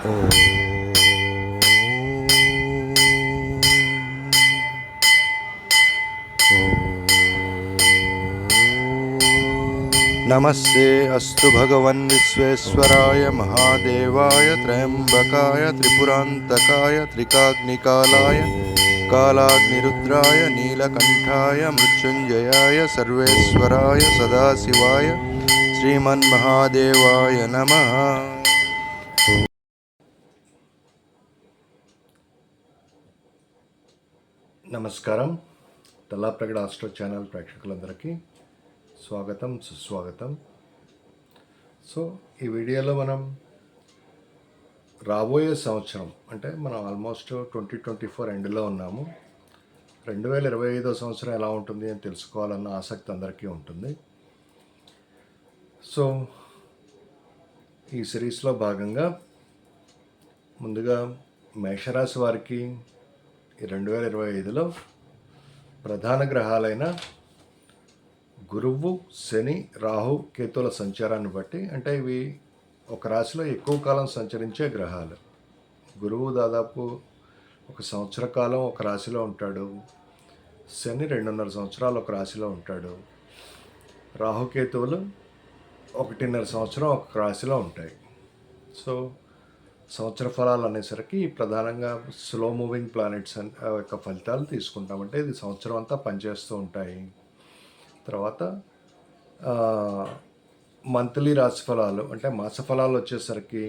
नमस्ते अस्तु भगवन् विश्वेश्वराय महादेवाय त्र्यंबकाय त्रिपुरान्तकाय त्रिकाग्निकालाय कालाग्निरुद्राय नीलकंठाय मृत्युंजयाय सर्वेश्वराय सदाशिवाय श्रीमन्महादेवाय नमः। నమస్కారం. తల్లాప్రగడ ఆస్ట్రో ఛానల్ ప్రేక్షకులందరికీ స్వాగతం, సుస్వాగతం. సో ఈ వీడియోలో మనం రాబోయే సంవత్సరం అంటే మనం ఆల్మోస్ట్ 2024 ఎండ్లో ఉన్నాము. 2025 సంవత్సరం ఎలా ఉంటుంది అని తెలుసుకోవాలన్న ఆసక్తి అందరికీ ఉంటుంది. సో ఈ సిరీస్లో భాగంగా ముందుగా మేషరాశి వారికి 2025లో ప్రధాన గ్రహాలైన గురువు, శని, రాహు, కేతుల సంచారాన్ని బట్టి, అంటే ఇవి ఒక రాశిలో ఎక్కువ కాలం సంచరించే గ్రహాలు. గురువు దాదాపు 1 సంవత్సర కాలం ఒక రాశిలో ఉంటాడు. శని 2.5 సంవత్సరాలు ఒక రాశిలో ఉంటాడు. రాహుకేతువులు 1.5 సంవత్సరం ఒక రాశిలో ఉంటాయి. సో సంవత్సర ఫలాలు అనేసరికి ప్రధానంగా స్లో మూవింగ్ ప్లానెట్స్ యొక్క ఫలితాలు తీసుకుంటామంటే ఇది సంవత్సరం అంతా పనిచేస్తూ ఉంటాయి. తర్వాత మంత్లీ రాశి ఫలాలు అంటే మాస ఫలాలు వచ్చేసరికి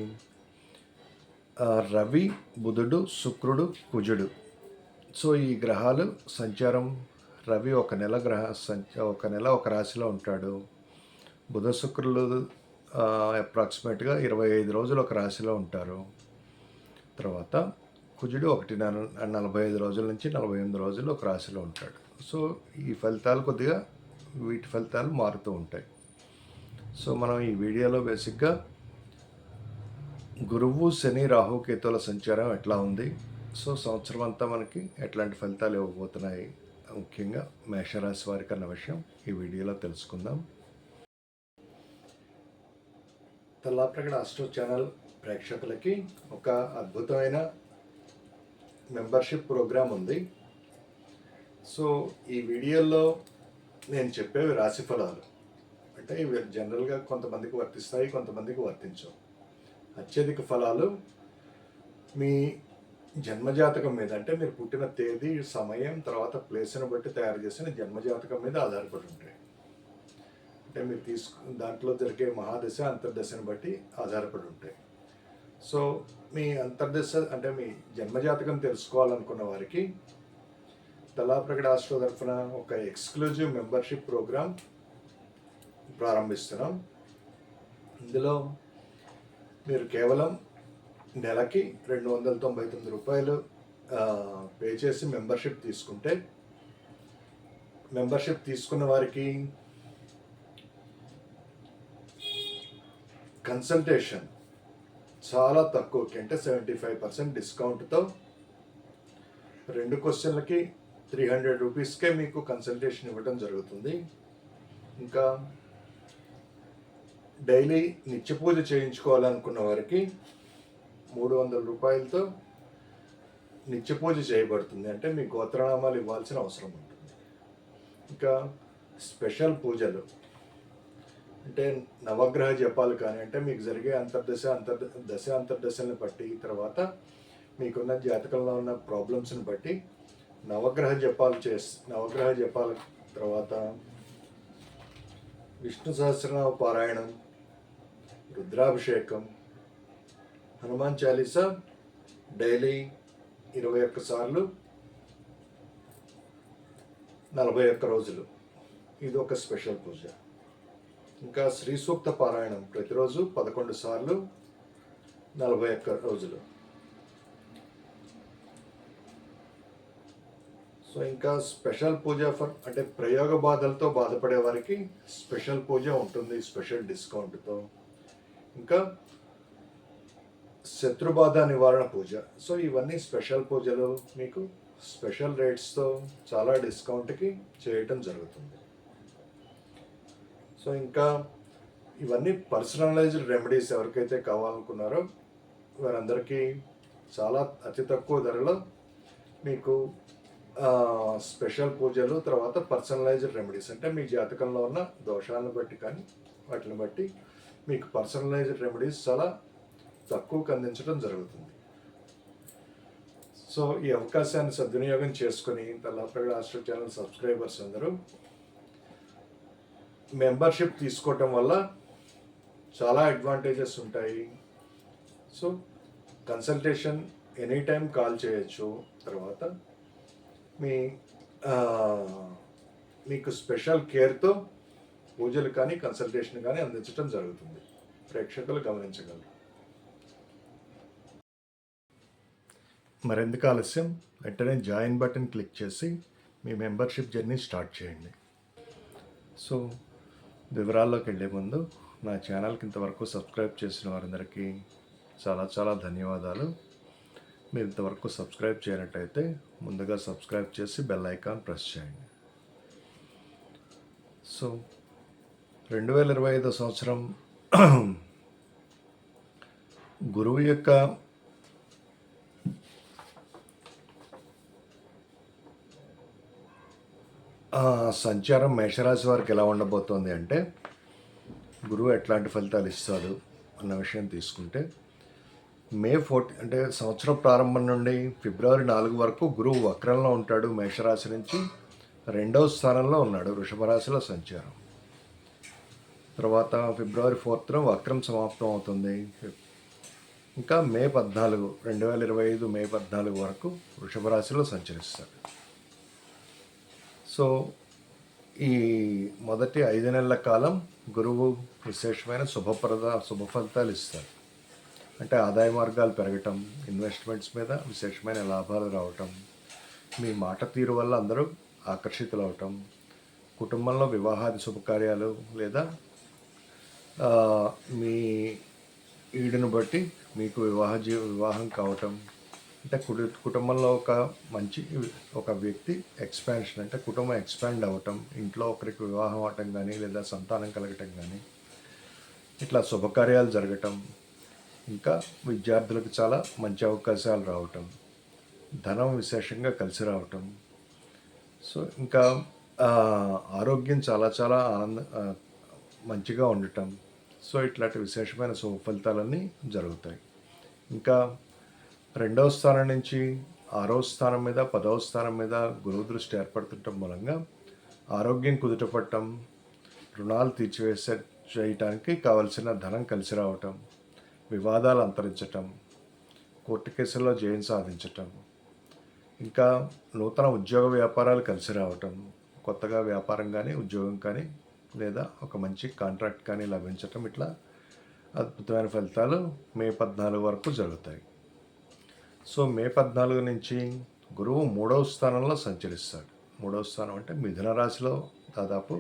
రవి, బుధుడు, శుక్రుడు, కుజుడు. సో ఈ గ్రహాలు సంచారం, రవి ఒక నెల ఒక రాశిలో ఉంటాడు. బుధ, శుక్రులు అప్రాక్సిమేట్గా 25 రోజులు ఒక రాశిలో ఉంటారు. తర్వాత కుజుడు 45 రోజుల నుంచి 48 రోజులు ఒక రాశిలో ఉంటాడు. సో ఈ ఫలితాలు కొద్దిగా వీటి ఫలితాలు మారుతూ ఉంటాయి. సో మనం ఈ వీడియోలో బేసిక్గా గురువు, శని, రాహు, కేతుల సంచారం ఎట్లా ఉంది, సో సంవత్సరం అంతా మనకి ఎట్లాంటి ఫలితాలు ఇవ్వబోతున్నాయి, ముఖ్యంగా మేషరాశి వారికి అన్న విషయం ఈ వీడియోలో తెలుసుకుందాం. తల్లాప్రగడ ఆస్ట్రో ఛానల్ ప్రేక్షకులకి ఒక అద్భుతమైన మెంబర్షిప్ ప్రోగ్రాం ఉంది. సో ఈ వీడియోలో నేను చెప్పేవి రాశి ఫలాలు అంటే ఇవి జనరల్గా కొంతమందికి వర్తిస్తాయి, కొంతమందికి వర్తించవు. అత్యధిక ఫలాలు మీ జన్మజాతకం మీద, అంటే మీరు పుట్టిన తేదీ, సమయం, తర్వాత ప్లేస్ని బట్టి తయారు చేసిన జన్మజాతకం మీద ఆధారపడి ఉంటాయి. అంటే మీరు దాంట్లో జరిగే మహాదశ, అంతర్దశని బట్టి ఆధారపడి ఉంటాయి. సో మీ అంతర్దశ అంటే మీ జన్మజాతకం తెలుసుకోవాలనుకున్న వారికి తల్లాప్రగడ ఆస్ట్రో తరఫున ఒక ఎక్స్క్లూజివ్ మెంబర్షిప్ ప్రోగ్రామ్ ప్రారంభిస్తున్నాం. ఇందులో మీరు కేవలం నెలకి 299 రూపాయలు పే చేసి మెంబర్షిప్ తీసుకుంటే, మెంబర్షిప్ తీసుకున్న వారికి కన్సల్టేషన్ చాలా తక్కువకి, అంటే 75% డిస్కౌంట్తో 2 క్వశ్చన్లకి 300 రూపీస్కే మీకు కన్సల్టేషన్ ఇవ్వడం జరుగుతుంది. ఇంకా డైలీ నిత్య పూజ చేయించుకోవాలనుకున్న వారికి 300 రూపాయలతో నిత్య పూజ చేయబడుతుంది. అంటే మీ గోత్రనామాలు ఇవ్వాల్సిన అవసరం ఉంటుంది. ఇంకా స్పెషల్ పూజలు అంటే నవగ్రహ జపాలు కానీ, అంటే మీకు జరిగే అంతర్దశలను బట్టి, తర్వాత మీకున్న జాతకంలో ఉన్న ప్రాబ్లమ్స్ని బట్టి నవగ్రహ జపాల తర్వాత విష్ణు సహస్రనామ పారాయణం, రుద్రాభిషేకం, హనుమాన్ చాలీసా డైలీ 21 సార్లు 41 రోజులు, ఇది ఒక స్పెషల్ పూజ. ఇంకా శ్రీ సూక్త పారాయణం ప్రతిరోజు 11 సార్లు 41 రోజులు. సో ఇంకా స్పెషల్ పూజ అంటే ప్రయోగ బాధలతో బాధపడే వారికి స్పెషల్ పూజ ఉంటుంది స్పెషల్ డిస్కౌంట్తో. ఇంకా శత్రుబాధ నివారణ పూజ. సో ఇవన్నీ స్పెషల్ పూజలు మీకు స్పెషల్ రేట్స్తో చాలా డిస్కౌంట్కి చేయటం జరుగుతుంది. సో ఇంకా ఇవన్నీ పర్సనలైజ్డ్ రెమెడీస్ ఎవరికైతే కావాలనుకున్నారో వారందరికీ చాలా అతి తక్కువ ధరలో మీకు స్పెషల్ పూజలు, తర్వాత పర్సనలైజ్డ్ రెమెడీస్, అంటే మీ జాతకంలో ఉన్న దోషాలను బట్టి కానీ వాటిని బట్టి మీకు పర్సనలైజ్డ్ రెమెడీస్ చాలా తక్కువకు అందించడం జరుగుతుంది. సో ఈ అవకాశాన్ని సద్వినియోగం చేసుకొని తల్లాప్రగడ ఆస్ట్రో ఛానల్ సబ్స్క్రైబర్స్ అందరూ మెంబర్షిప్ తీసుకోవటం వల్ల చాలా అడ్వాంటేజెస్ ఉంటాయి. So consultation any time call చేయొచ్చు. తర్వాత మీకు స్పెషల్ కేర్తో పూజలు కానీ కన్సల్టేషన్ కానీ అందించడం జరుగుతుంది. ప్రేక్షకులు గమనించగలరు. మరెందుకు ఆలస్యం, వెంటనే జాయిన్ బటన్ క్లిక్ చేసి మీ మెంబర్షిప్ జర్నీ స్టార్ట్ చేయండి. సో వివరాల్లోకి వెళ్ళే ముందు నా ఛానల్కి ఇంతవరకు సబ్స్క్రైబ్ చేసిన వారందరికీ చాలా చాలా ధన్యవాదాలు. మీరు ఇంతవరకు సబ్స్క్రైబ్ చేయనట్టయితే ముందుగా సబ్స్క్రైబ్ చేసి బెల్ ఐకాన్ ప్రెస్ చేయండి. సో 2025 సంవత్సరం గురువు యొక్క సంచారం మేషరాశి వారికి ఎలా ఉండబోతోంది అంటే, గురువు ఎట్లాంటి ఫలితాలు ఇస్తాడు అన్న విషయం తీసుకుంటే, మే 14 అంటే సంవత్సరం ప్రారంభం నుండి ఫిబ్రవరి 4 వరకు గురువు వక్రంలో ఉంటాడు. మేషరాశి నుంచి 2వ స్థానంలో ఉన్నాడు, వృషభ రాశిలో సంచారం. తర్వాత ఫిబ్రవరి 4న వక్రం సమాప్తం అవుతుంది. ఇంకా మే 14 2025 మే 14 వరకు వృషభ రాశిలో సంచరిస్తాడు. సో ఈ మొదటి 5 నెలల కాలం గురువు విశేషమైన శుభ ఫలితాలు ఇస్తారు. అంటే ఆదాయ మార్గాలు పెరగటం, ఇన్వెస్ట్మెంట్స్ మీద విశేషమైన లాభాలు రావటం, మీ మాట తీరు వల్ల అందరూ ఆకర్షితులవటం, కుటుంబంలో వివాహాది శుభకార్యాలు లేదా మీ ఈడును బట్టి మీకు వివాహం కావటం, అంటే కుటుంబంలో ఒక వ్యక్తి ఎక్స్పాన్షన్, అంటే కుటుంబం ఎక్స్పాండ్ అవ్వటం, ఇంట్లో ఒకరికి వివాహం అవటం కానీ లేదా సంతానం కలగటం కానీ, ఇట్లా శుభకార్యాలు జరగటం, ఇంకా విద్యార్థులకు చాలా మంచి అవకాశాలు రావటం, ధనం విశేషంగా కలిసి రావటం, సో ఇంకా ఆరోగ్యం చాలా చాలా మంచిగా ఉండటం, సో ఇట్లాంటి విశేషమైన శుభ ఫలితాలన్నీ జరుగుతాయి. ఇంకా 2వ స్థానం నుంచి 6వ స్థానం మీద 10వ స్థానం మీద గురువు దృష్టి ఏర్పడుతుండటం మూలంగా ఆరోగ్యం కుదుటపడటం, రుణాలు చేయటానికి కావలసిన ధనం కలిసి రావటం, వివాదాలు అంతరించటం, కోర్టు కేసుల్లో జయం సాధించటం, ఇంకా నూతన ఉద్యోగ వ్యాపారాలు కలిసి రావటం, కొత్తగా వ్యాపారం కానీ ఉద్యోగం కానీ లేదా ఒక మంచి కాంట్రాక్ట్ కానీ లభించటం, ఇట్లా అద్భుతమైన ఫలితాలు మే 14 వరకు జరుగుతాయి. సో మే 14 నుంచి గురువు 3వ స్థానంలో సంచరిస్తాడు. 3వ స్థానం అంటే మిథున రాశిలో దాదాపు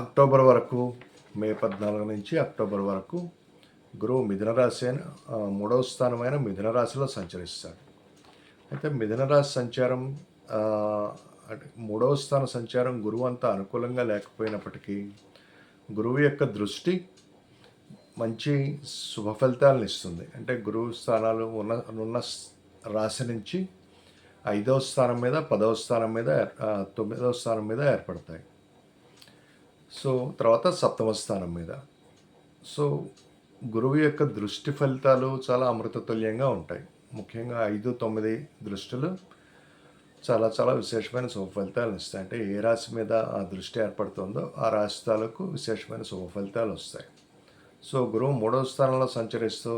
అక్టోబర్ వరకు, మే 14 నుంచి అక్టోబర్ వరకు గురువు మిథున రాశి 3వ స్థానమైన మిథున రాశిలో సంచరిస్తాడు. అయితే మిథున రాశి సంచారం అంటే 3వ స్థాన సంచారం గురువు అంతా అనుకూలంగా లేకపోయినప్పటికీ గురువు యొక్క దృష్టి మంచి శుభ ఫలితాలను ఇస్తుంది. అంటే గురువు స్థానాలు ఉన్న రాశి నుంచి 5వ స్థానం మీద, 10వ స్థానం మీద, 9వ స్థానం మీద ఏర్పడతాయి. సో తర్వాత 7వ స్థానం మీద. సో గురువు యొక్క దృష్టి ఫలితాలు చాలా అమృతతుల్యంగా ఉంటాయి. ముఖ్యంగా 5, 9 దృష్టిలు చాలా చాలా విశేషమైన శుభ ఫలితాలను ఇస్తాయి. అంటే ఏ రాశి మీద ఆ దృష్టి ఏర్పడుతుందో ఆ రాశి తాలూకు విశేషమైన శుభ ఫలితాలు వస్తాయి. సో గురువు 3వ స్థానంలో సంచరిస్తూ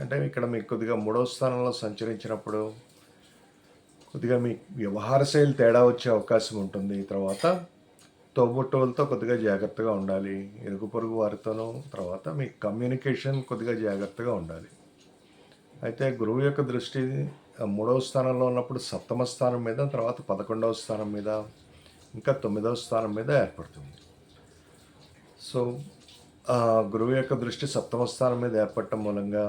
అంటే ఇక్కడ మీకు కొద్దిగా 3వ స్థానంలో సంచరించినప్పుడు కొద్దిగా మీ వ్యవహార శైలి తేడా వచ్చే అవకాశం ఉంటుంది. తర్వాత తోబుట్టువులతో కొద్దిగా జాగ్రత్తగా ఉండాలి, ఇరుగు పొరుగు వారితోనూ. తర్వాత మీ కమ్యూనికేషన్ కొద్దిగా జాగ్రత్తగా ఉండాలి. అయితే గురువు యొక్క దృష్టి 3వ స్థానంలో ఉన్నప్పుడు 7వ స్థానం మీద, తర్వాత 11వ స్థానం మీద, ఇంకా 9వ స్థానం మీద ఏర్పడుతుంది. సో గురువు యొక్క దృష్టి 7వ స్థానం మీద ఏర్పడటం మూలంగా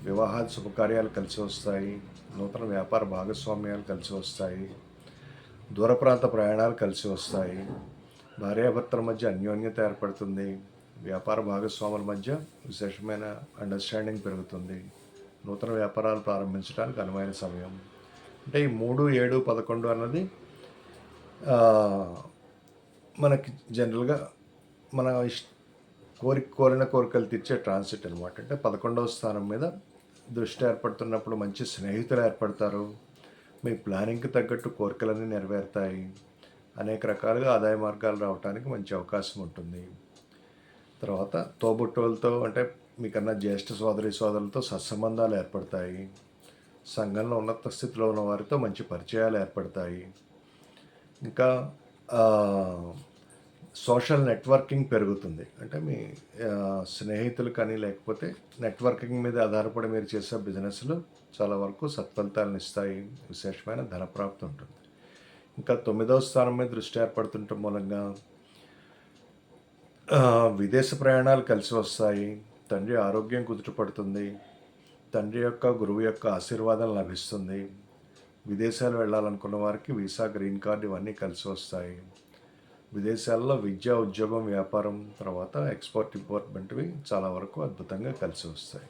వివాహాది శుభకార్యాలు కలిసి వస్తాయి, నూతన వ్యాపార భాగస్వామ్యాలు కలిసి వస్తాయి, దూర ప్రాంత ప్రయాణాలు కలిసి వస్తాయి, భార్యాభర్తల మధ్య అన్యోన్యత ఏర్పడుతుంది, వ్యాపార భాగస్వాముల మధ్య విశేషమైన అండర్స్టాండింగ్ పెరుగుతుంది. నూతన వ్యాపారాలు ప్రారంభించడానికి అనువైన సమయం. అంటే ఈ 3, 7, 11 అన్నది మనకి జనరల్గా మన కోరిన కోరికలు తీర్చే ట్రాన్సిట్ అనమాట. అంటే 11వ స్థానం మీద దృష్టి ఏర్పడుతున్నప్పుడు మంచి స్నేహితులు ఏర్పడతారు. మీ ప్లానింగ్కి తగ్గట్టు కోరికలన్నీ నెరవేరుతాయి. అనేక రకాలుగా ఆదాయ మార్గాలు రావడానికి మంచి అవకాశం ఉంటుంది. తర్వాత తోబుట్టువులతో అంటే మీకన్నా జ్యేష్ఠ సోదరులతో సత్సంబంధాలు ఏర్పడతాయి. సంఘంలో ఉన్నత స్థితిలో ఉన్న వారితో మంచి పరిచయాలు ఏర్పడతాయి. ఇంకా సోషల్ నెట్వర్కింగ్ పెరుగుతుంది. అంటే మీ స్నేహితులు కానీ లేకపోతే నెట్వర్కింగ్ మీద ఆధారపడి మీరు చేసే బిజినెస్లు చాలా వరకు సత్ఫలితాలను ఇస్తాయి. విశేషమైన ధనప్రాప్తి ఉంటుంది. ఇంకా 9వ స్థానం మీద దృష్టి ఏర్పడుతుండటం మూలంగా విదేశ ప్రయాణాలు కలిసి వస్తాయి. తండ్రి ఆరోగ్యం కుదుటపడుతుంది. తండ్రి యొక్క గురువు యొక్క ఆశీర్వాదం లభిస్తుంది. విదేశాలు వెళ్ళాలనుకున్న వారికి వీసా, గ్రీన్ కార్డు ఇవన్నీ కలిసి వస్తాయి. విదేశాల్లో విద్య, ఉద్యోగం, వ్యాపారం, తర్వాత ఎక్స్పోర్ట్, ఇంపోర్ట్ వంటివి చాలా వరకు అద్భుతంగా కలిసి వస్తాయి.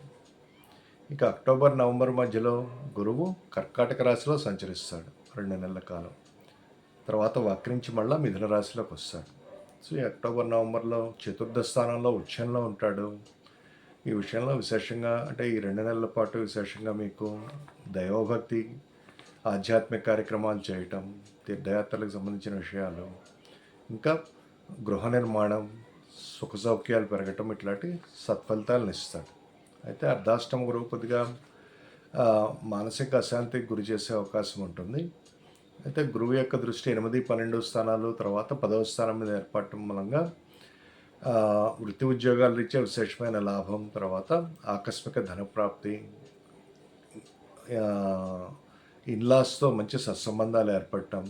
ఇక అక్టోబర్, నవంబర్ మధ్యలో గురువు కర్కాటక రాశిలో సంచరిస్తాడు 2 నెలల కాలం. తర్వాత వక్రించి మళ్ళీ మిథున రాశిలోకి వస్తాడు. సో ఈ అక్టోబర్, నవంబర్లో చతుర్థ స్థానంలో ఉచ్చంలో ఉంటాడు. ఈ విషయంలో విశేషంగా అంటే ఈ 2 నెలల పాటు విశేషంగా మీకు దైవభక్తి, ఆధ్యాత్మిక కార్యక్రమాలు చేయటం, తీర్థయాత్రలకు సంబంధించిన విషయాలు, ఇంకా గృహ నిర్మాణం, సుఖ సౌఖ్యాలు పెరగటం ఇట్లాంటి సత్ఫలితాలను ఇస్తాడు. అయితే అర్ధాష్టమ గురువు కొద్దిగా మానసిక అశాంతికి గురి చేసే అవకాశం ఉంటుంది. అయితే గురువు యొక్క దృష్టి 8, 12 స్థానాలు, తర్వాత 10వ స్థానం మీద ఏర్పడటం మూలంగా వృత్తి ఉద్యోగాల రీత్యా విశేషమైన లాభం, తర్వాత ఆకస్మిక ధనప్రాప్తి, ఇన్లాస్తో మంచి సత్సంబంధాలు ఏర్పడటం,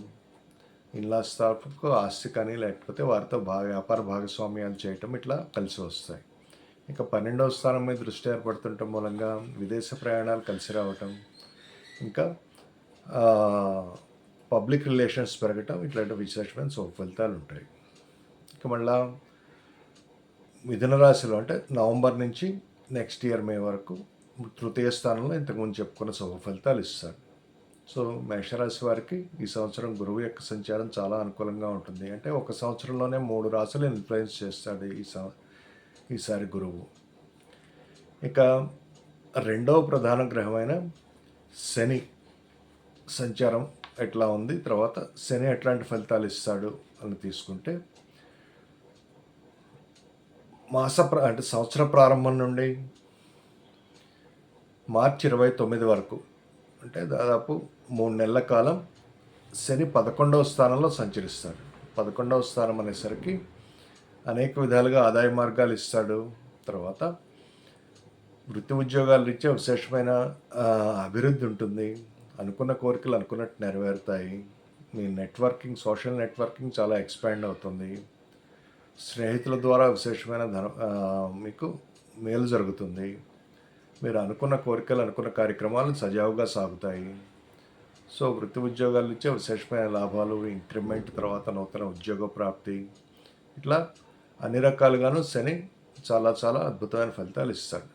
ఇన్లాస్ తరఫుకు ఆస్తి కానీ లేకపోతే వారితో వ్యాపార భాగస్వామ్యాలు చేయటం ఇట్లా కలిసి వస్తాయి. ఇక 12వ స్థానం మీద దృష్టి ఏర్పడుతుండటం మూలంగా విదేశ ప్రయాణాలు కలిసి రావటం, ఇంకా పబ్లిక్ రిలేషన్స్ పెరగటం ఇట్లాంటి విశేషమైన ఫలితాలు ఉంటాయి. ఇక మళ్ళా మిథున రాశిలో అంటే నవంబర్ నుంచి నెక్స్ట్ ఇయర్ మే వరకు తృతీయ స్థానంలో ఇంతకుముందు చెప్పుకున్న శుభ ఫలితాలు ఇస్తాడు. సో మేషరాశి వారికి ఈ సంవత్సరం గురువు యొక్క సంచారం చాలా అనుకూలంగా ఉంటుంది. అంటే ఒక సంవత్సరంలోనే 3 రాశులు ఇన్ఫ్లుయెన్స్ చేస్తాడు ఈసారి గురువు. ఇక రెండవ ప్రధాన గ్రహమైన శని సంచారం ఎట్లా ఉంది, తర్వాత శని ఎట్లాంటి ఫలితాలు ఇస్తాడు అని తీసుకుంటే అంటే సంవత్సర ప్రారంభం నుండి మార్చి 29 వరకు అంటే దాదాపు 3 నెలల కాలం శని 11వ స్థానంలో సంచరిస్తాడు. 11వ స్థానం అనేసరికి అనేక విధాలుగా ఆదాయ మార్గాలు ఇస్తాడు. తర్వాత వృత్తి ఉద్యోగాల రీత్యా విశేషమైన అభివృద్ధి ఉంటుంది. అనుకున్న కోరికలు అనుకున్నట్టు నెరవేరుతాయి. మీ నెట్వర్కింగ్, సోషల్ నెట్వర్కింగ్ చాలా ఎక్స్పాండ్ అవుతుంది. స్నేహితుల ద్వారా విశేషమైన మీకు మేలు జరుగుతుంది. మీరు అనుకున్న కోరికలు, అనుకున్న కార్యక్రమాలు సజావుగా సాగుతాయి. సో వృత్తి ఉద్యోగాల నుంచే విశేషమైన లాభాలు, ఇంక్రిమెంట్, తర్వాత నూతన ఉద్యోగ ప్రాప్తి, ఇట్లా అన్ని రకాలుగాను శని చాలా చాలా అద్భుతమైన ఫలితాలు ఇస్తాడు.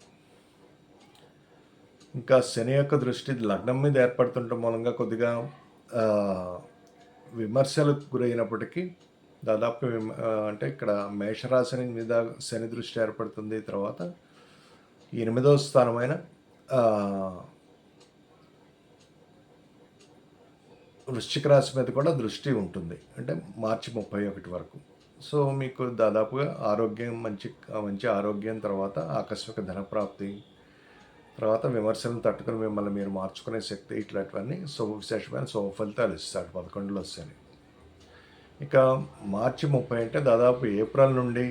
ఇంకా శని యొక్క దృష్టి లగ్నం మీద ఏర్పడుతుండటం మూలంగా కొద్దిగా విమర్శలకు గురైనప్పటికీ దాదాపు అంటే ఇక్కడ మేషరాశి మీద శని దృష్టి ఏర్పడుతుంది. తర్వాత 8వ స్థానమైన వృశ్చిక రాశి మీద కూడా దృష్టి ఉంటుంది. అంటే మార్చి 31 వరకు. సో మీకు దాదాపుగా ఆరోగ్యం మంచి ఆరోగ్యం, తర్వాత ఆకస్మిక ధనప్రాప్తి, తర్వాత విమర్శలను తట్టుకుని మిమ్మల్ని మీరు మార్చుకునే శక్తి, ఇట్లాంటివన్నీ విశేషమైన శుభ ఫలితాలు ఇస్తాడు 11లో శని. ఇక మార్చి 30 అంటే దాదాపు ఏప్రిల్ నుండి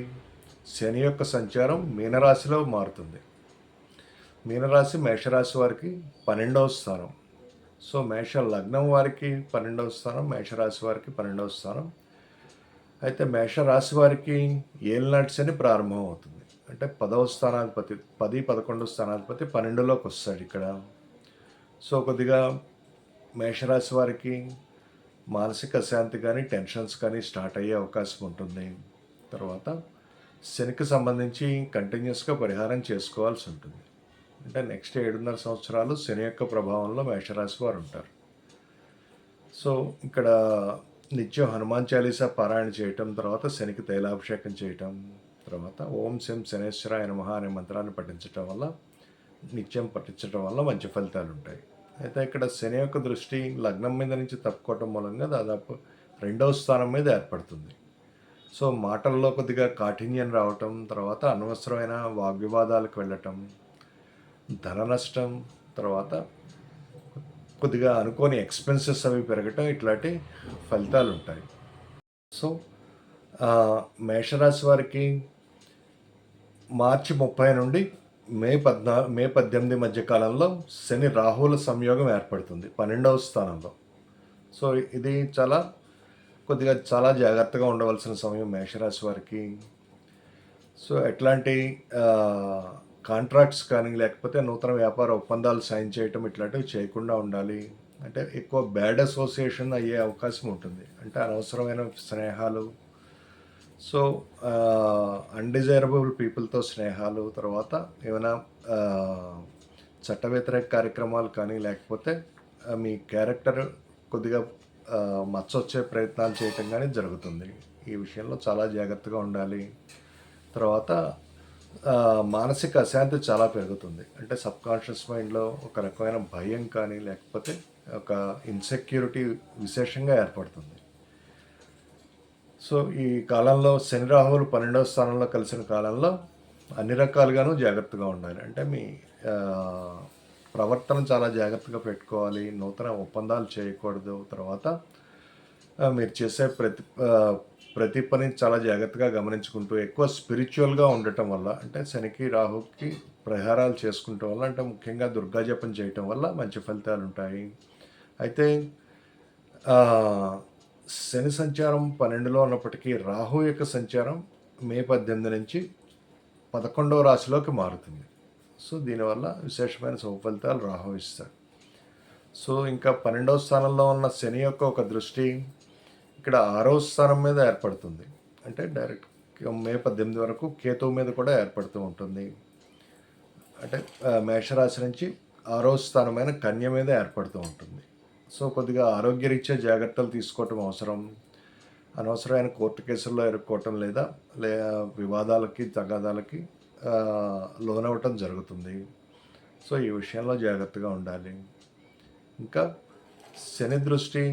శని యొక్క సంచారం మీనరాశిలో మారుతుంది. మీనరాశి మేషరాశి వారికి 12వ స్థానం. సో మేష లగ్నం వారికి 12వ స్థానం, మేషరాశి వారికి 12వ స్థానం. అయితే మేషరాశి వారికి ఏలినాటి శని ప్రారంభం అవుతుంది. అంటే 10వ స్థానాధిపతి, 10, 11 స్థానాధిపతి 12లోకి వస్తాడు ఇక్కడ. సో కొద్దిగా మేషరాశి వారికి మానసిక అశాంతి కానీ టెన్షన్స్ కానీ స్టార్ట్ అయ్యే అవకాశం ఉంటుంది. తర్వాత శనికి సంబంధించి కంటిన్యూస్గా పరిహారం చేసుకోవాల్సి ఉంటుంది. అంటే నెక్స్ట్ 7.5 సంవత్సరాలు శని యొక్క ప్రభావంలో మేషరాశి వారు ఉంటారు. సో ఇక్కడ నిత్యం హనుమాన్ చాలీసా పారాయణ చేయటం, తర్వాత శనికి తైలాభిషేకం చేయటం, తర్వాత ఓం శం శనేశ్వరాయ నమః అనే మంత్రాన్ని పఠించటం వల్ల, నిత్యం పఠించటం వల్ల మంచి ఫలితాలు ఉంటాయి. అయితే ఇక్కడ శని యొక్క దృష్టి లగ్నం మీద నుంచి తప్పుకోవటం మూలంగా దాదాపు 2వ స్థానం మీద ఏర్పడుతుంది. సో మాటల్లో కొద్దిగా కాఠిన్యం రావటం, తర్వాత అనవసరమైన వాగ్వివాదాలకు వెళ్ళటం, ధన నష్టం, తర్వాత కొద్దిగా అనుకోని ఎక్స్పెన్సెస్ అవి పెరగటం, ఇట్లాంటి ఫలితాలు ఉంటాయి. సో మేషరాశి వారికి మార్చి 30 నుండి మే 18 మధ్య కాలంలో శని రాహువుల సంయోగం ఏర్పడుతుంది 12వ స్థానంలో. సో ఇది చాలా జాగ్రత్తగా ఉండవలసిన సమయం మేషరాశి వారికి. సో ఎట్లాంటి కాంట్రాక్ట్స్ కానీ లేకపోతే నూతన వ్యాపార ఒప్పందాలు సైన్ చేయటం ఇట్లాంటివి చేయకుండా ఉండాలి. అంటే ఎక్కువ బ్యాడ్ అసోసియేషన్ అయ్యే అవకాశం ఉంటుంది. అంటే అనవసరమైన స్నేహాలు, సో అన్డిజైరబుల్ పీపుల్తో స్నేహాలు, తర్వాత ఏమైనా చట్ట వ్యతిరేక కార్యక్రమాలు కానీ లేకపోతే మీ క్యారెక్టర్ కొద్దిగా మచ్చొచ్చే ప్రయత్నాలు చేయటం కానీ జరుగుతుంది. ఈ విషయంలో చాలా జాగ్రత్తగా ఉండాలి. తర్వాత మానసిక అశాంతి చాలా పెరుగుతుంది. అంటే సబ్కాన్షియస్ మైండ్లో ఒక రకమైన భయం కానీ లేకపోతే ఒక ఇన్సెక్యూరిటీ విశేషంగా ఏర్పడుతుంది. సో ఈ కాలంలో శని రాహువులు 12వ స్థానంలో కలిసిన కాలంలో అన్ని రకాలుగాను జాగ్రత్తగా ఉండాలి. అంటే మీ ప్రవర్తన చాలా జాగ్రత్తగా పెట్టుకోవాలి. నూతన ఒప్పందాలు చేయకూడదు. తర్వాత మీరు చేసే ప్రతి పని చాలా జాగ్రత్తగా గమనించుకుంటూ ఎక్కువ స్పిరిచువల్గా ఉండటం వల్ల, అంటే శనికి రాహుకి పరిహారాలు చేసుకుంటం వల్ల, అంటే ముఖ్యంగా దుర్గా జపం చేయటం వల్ల మంచి ఫలితాలు ఉంటాయి. అయితే శని సంచారం 12లో ఉన్నప్పటికీ రాహు యొక్క సంచారం మే 18 నుంచి 11వ రాశిలోకి మారుతుంది. సో దీనివల్ల విశేషమైన శుభ ఫలితాలు రాహు ఇస్తాడు. సో ఇంకా 12వ స్థానంలో ఉన్న శని యొక్క ఒక దృష్టి ఇక్కడ 6వ స్థానం మీద ఏర్పడుతుంది. అంటే డైరెక్ట్ మే 18 వరకు కేతువు మీద కూడా ఏర్పడుతూ ఉంటుంది. అంటే మేషరాశి నుంచి 6వ స్థానమైన కన్య మీద ఏర్పడుతూ ఉంటుంది. సో కొద్దిగా ఆరోగ్యరీత్యా జాగ్రత్తలు తీసుకోవటం అవసరం. అనవసరమైన కోర్టు కేసుల్లో ఇరుక్కోవటం లేదా వివాదాలకి తగాదాలకి లోనవ్వటం జరుగుతుంది. సో ఈ విషయంలో జాగ్రత్తగా ఉండాలి. ఇంకా శని దృష్టి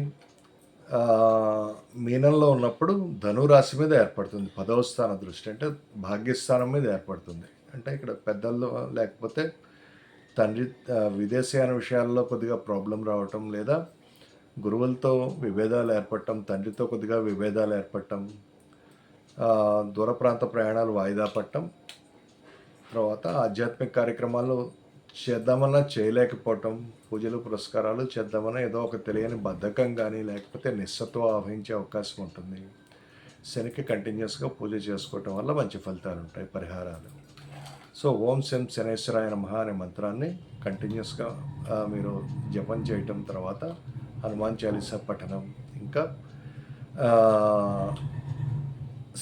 మీనంలో ఉన్నప్పుడు ధనురాశి మీద ఏర్పడుతుంది. 10వ స్థాన దృష్టి అంటే భాగ్యస్థానం మీద ఏర్పడుతుంది. అంటే ఇక్కడ పెద్దల్లో లేకపోతే తండ్రి విదేశీయాన విషయాల్లో కొద్దిగా ప్రాబ్లం రావటం, లేదా గురువులతో విభేదాలు ఏర్పడటం, తండ్రితో కొద్దిగా విభేదాలు ఏర్పడటం, దూర ప్రాంత ప్రయాణాలు వాయిదా పడటం, తర్వాత ఆధ్యాత్మిక కార్యక్రమాలు చేద్దామన్నా చేయలేకపోవటం, పూజలు పురస్కారాలు చేద్దామన్నా ఏదో ఒక తెలియని బద్ధకం కానీ లేకపోతే నిస్సత్వం ఆవహించే అవకాశం ఉంటుంది. శనికి కంటిన్యూస్గా పూజ చేసుకోవటం వల్ల మంచి ఫలితాలు ఉంటాయి, పరిహారాలు. సో ఓం శం శనేశ్వరాయ నమః అనే మంత్రాన్ని కంటిన్యూస్గా మీరు జపం చేయటం, తర్వాత హనుమాన్ చాలీసా పఠనం, ఇంకా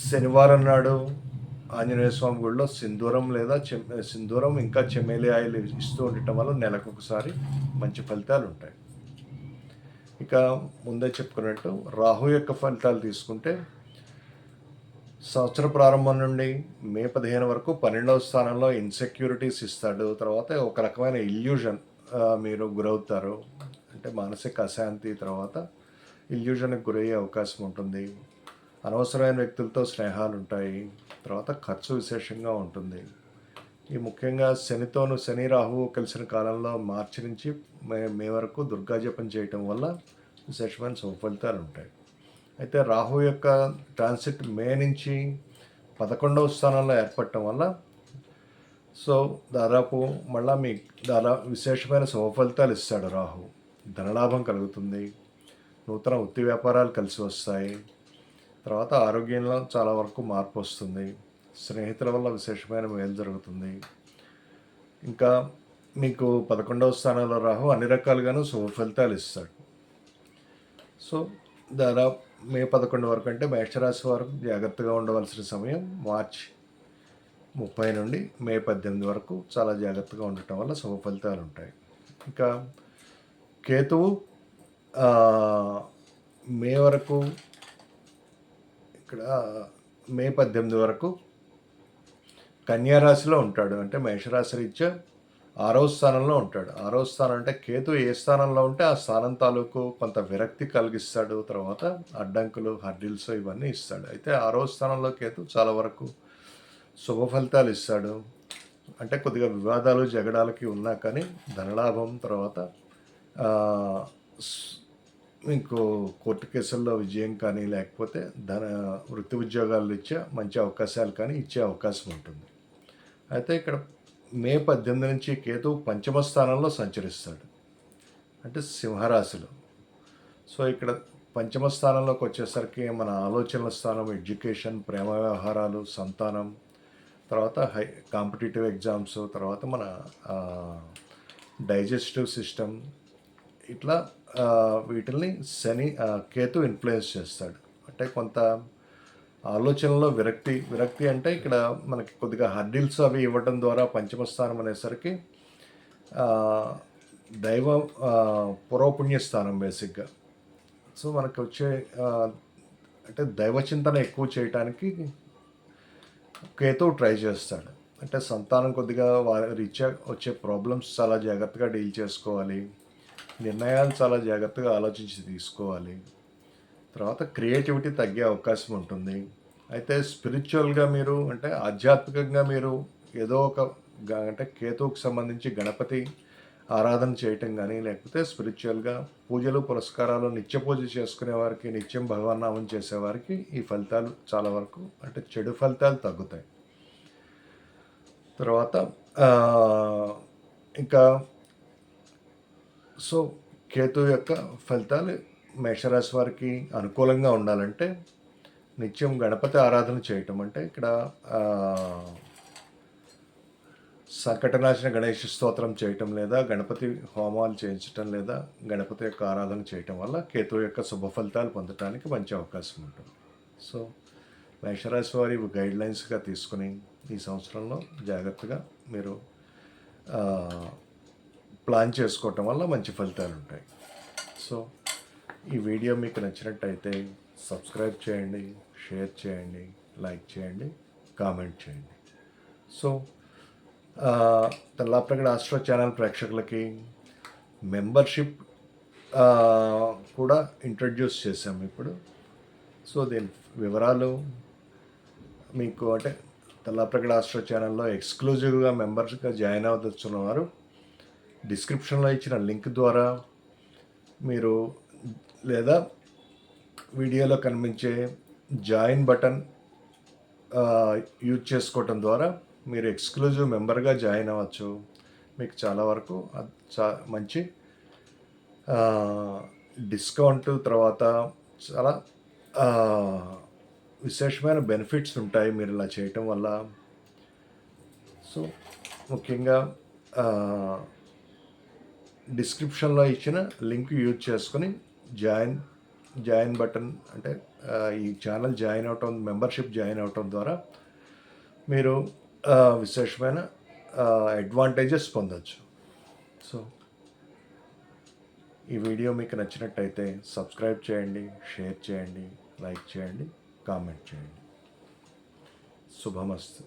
శనివారం నాడు ఆంజనేయ స్వామి గుడిలో సింధూరం లేదా సింధూరం ఇంకా చెమేలి ఆయిల్ ఇస్తూ ఉండటం వల్ల నెలకొకసారి మంచి ఫలితాలు ఉంటాయి. ఇక ముందే చెప్పుకున్నట్టు రాహు యొక్క ఫలితాలు తీసుకుంటే సంవత్సర ప్రారంభం నుండి మే 15 వరకు 12వ స్థానంలో ఇన్సెక్యూరిటీస్ ఇస్తాడు. తర్వాత ఒక రకమైన ఇల్యూజన్ మీరు గురవుతారు. అంటే మానసిక అశాంతి, తర్వాత ఇల్యూజన్కి గురయ్యే అవకాశం ఉంటుంది. అనవసరమైన వ్యక్తులతో స్నేహాలు ఉంటాయి. తర్వాత ఖర్చు విశేషంగా ఉంటుంది. ఈ ముఖ్యంగా శని రాహువు కలిసిన కాలంలో మార్చి నుంచి మే వరకు దుర్గా జపం చేయటం వల్ల విశేషమైన శుభ ఫలితాలు ఉంటాయి. అయితే రాహు యొక్క ట్రాన్సిట్ మే నుంచి 11వ స్థానంలో ఏర్పడటం వల్ల సో దాదాపు మళ్ళీ విశేషమైన శుభ ఫలితాలు ఇస్తాడు రాహు. ధనలాభం కలుగుతుంది, నూతన వృత్తి వ్యాపారాలు కలిసి వస్తాయి, తర్వాత ఆరోగ్యంలో చాలా వరకు మార్పు వస్తుంది, స్నేహితుల వల్ల విశేషమైన మేలు జరుగుతుంది. ఇంకా మీకు 11వ స్థానంలో రాహు అన్ని రకాలుగాను శుభ ఫలితాలు ఇస్తాడు. సో దాదాపు మే 11 వరకు అంటే మేషరాశి వారు జాగ్రత్తగా ఉండవలసిన సమయం మార్చ్ 30 నుండి మే 18 వరకు చాలా జాగ్రత్తగా ఉండటం వల్ల శుభ ఫలితాలు ఉంటాయి. ఇంకా కేతువు ఆ, మే వరకు ఇక్కడ మే 18 వరకు కన్యా రాశిలో ఉంటాడు. అంటే మేషరాశి రీత్యా 6వ స్థానంలో ఉంటాడు. 6వ స్థానం అంటే కేతు ఏ స్థానంలో ఉంటే ఆ స్థానం తాలూకు కొంత విరక్తి కలిగిస్తాడు. తర్వాత అడ్డంకులు, హర్డిల్స్ ఇవన్నీ ఇస్తాడు. అయితే 6వ స్థానంలో కేతు చాలా వరకు శుభ ఫలితాలు ఇస్తాడు. అంటే కొద్దిగా వివాదాలు, జగడాలకి ఉన్నా కానీ ధనలాభం, తర్వాత ఆ, స్- మీకు కోర్టు కేసుల్లో విజయం కానీ, లేకపోతే వృత్తి ఉద్యోగాలు ఇచ్చే మంచి అవకాశాలు కానీ ఇచ్చే అవకాశం ఉంటుంది. అయితే ఇక్కడ మే 18 నుంచి కేతు పంచమ స్థానంలో సంచరిస్తాడు, అంటే సింహరాశిలో. సో ఇక్కడ పంచమ స్థానంలోకి వచ్చేసరికి మన ఆలోచనల స్థానం, ఎడ్యుకేషన్, ప్రేమ వ్యవహారాలు, సంతానం, తర్వాత కాంపిటేటివ్ ఎగ్జామ్స్, తర్వాత మన డైజెస్టివ్ సిస్టమ్, ఇట్లా వీటిల్ని కేతు ఇన్ఫ్లుయెన్స్ చేస్తాడు. అంటే కొంత ఆలోచనలో విరక్తి అంటే ఇక్కడ మనకి కొద్దిగా హర్డిల్స్ అవి ఇవ్వడం ద్వారా పంచమ స్థానం అనేసరికి దైవ పురోపుణ్య స్థానం బేసిక్గా. సో మనకు వచ్చే అంటే దైవ చింతన ఎక్కువ చేయటానికి కేతు ట్రై చేస్తాడు. అంటే సంతానం కొద్దిగా రీత్యా వచ్చే ప్రాబ్లమ్స్ చాలా జాగ్రత్తగా డీల్ చేసుకోవాలి, నిర్ణయాలు చాలా జాగ్రత్తగా ఆలోచించి తీసుకోవాలి. తర్వాత క్రియేటివిటీ తగ్గే అవకాశం ఉంటుంది. అయితే స్పిరిచువల్గా మీరు అంటే ఆధ్యాత్మికంగా మీరు ఏదో ఒక అంటే కేతువుకు సంబంధించి గణపతి ఆరాధన చేయటం కానీ, లేకపోతే స్పిరిచువల్గా పూజలు పురస్కారాలు నిత్య పూజ చేసుకునే వారికి, నిత్యం భగవన్నామం చేసేవారికి ఈ ఫలితాలు చాలా వరకు అంటే చెడు ఫలితాలు తగ్గుతాయి. తర్వాత ఇంకా సో కేతు యొక్క ఫలితాలు మేషరాశి వారికి అనుకూలంగా ఉండాలంటే నిత్యం గణపతి ఆరాధన చేయటం, అంటే ఇక్కడ సంకటనాశన గణేష్ స్తోత్రం చేయటం, లేదా గణపతి హోమాలు చేయించటం, లేదా గణపతి యొక్క ఆరాధన చేయటం వల్ల కేతు యొక్క శుభ ఫలితాలు పొందడానికి మంచి అవకాశం ఉంటుంది. సో మేషరాశి వారి గైడ్లైన్స్గా తీసుకుని ఈ సంవత్సరంలో జాగ్రత్తగా మీరు ప్లాన్ చేసుకోవటం వల్ల మంచి ఫలితాలు ఉంటాయి. సో ఈ వీడియో మీకు నచ్చినట్టయితే సబ్స్క్రైబ్ చేయండి, షేర్ చేయండి, లైక్ చేయండి, కామెంట్ చేయండి. సో తల్లాప్రగడ ఆస్ట్రో ఛానల్ ప్రేక్షకులకి మెంబర్షిప్ కూడా ఇంట్రడ్యూస్ చేసాము ఇప్పుడు. సో దీని వివరాలు మీకు అంటే తల్లాప్రగడ ఆస్ట్రో ఛానల్లో ఎక్స్క్లూజివ్గా మెంబర్స్గా జాయిన్ అవ్వదలుచున్న వారు డిస్క్రిప్షన్లో ఇచ్చిన లింక్ ద్వారా మీరు, లేదా వీడియోలో కనిపించే జాయిన్ బటన్ యూజ్ చేసుకోవటం ద్వారా మీరు ఎక్స్క్లూజివ్ మెంబర్గా జాయిన్ అవ్వచ్చు. మీకు చాలా వరకు మంచి డిస్కౌంట్, తర్వాత చాలా విశేషమైన బెనిఫిట్స్ ఉంటాయి మీరు ఇలా చేయటం వల్ల. సో ముఖ్యంగా డిస్క్రిప్షన్లో ఇచ్చిన లింక్ యూజ్ చేసుకొని జాయిన్ బటన్ అంటే ఈ ఛానల్ జాయిన్ అవటం, మెంబర్షిప్ జాయిన్ అవటం ద్వారా మీరు విశేషమైన అడ్వాంటేజెస్ పొందవచ్చు. సో ఈ వీడియో మీకు నచ్చినట్టయితే సబ్స్క్రైబ్ చేయండి, షేర్ చేయండి, లైక్ చేయండి, కామెంట్ చేయండి. శుభమస్తు.